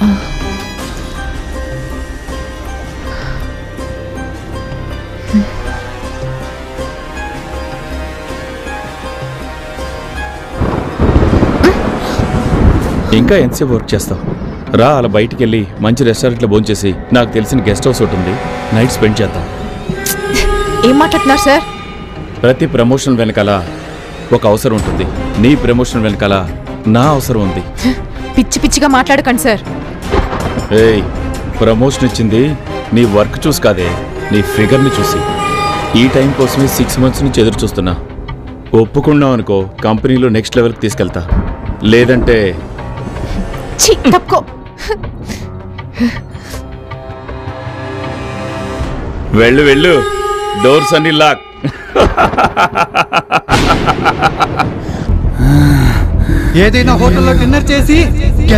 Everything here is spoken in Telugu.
ఇంకా ఎంతసేపు వర్క్ చేస్తావు? రా, అలా బయటికి వెళ్ళి మంచి రెస్టారెంట్లో భోంచేసి నాకు తెలిసిన గెస్ట్ హౌస్ ఒకటి ఉంది, నైట్ స్పెండ్ చేద్దాం. ఏం మాట్లాడుతున్నారు సార్? ప్రతి ప్రమోషన్ వెనకాల ఒక అవసరం ఉంటుంది. నీ ప్రమోషన్ వెనకాల నా అవసరం ఉంది. పిచ్చి పిచ్చిగా మాట్లాడకండి సార్. ఏయ్, ప్రమోషన్ ఇచ్చింది నీ వర్క్ చూసి కాదే, నీ ఫిగర్ని చూసి. ఈ టైం కోసమే 6 months నుంచి ఎదురు చూస్తున్నా. ఒప్పుకున్నావు అనుకో, కంపెనీలో నెక్స్ట్ లెవెల్కి తీసుకెళ్తా. లేదంటే తప్పుకో. వెళ్ళు వెళ్ళు, డోర్స్ అన్ని లాక్. ఏదైనా హోటల్లో డిన్నర్ చేసి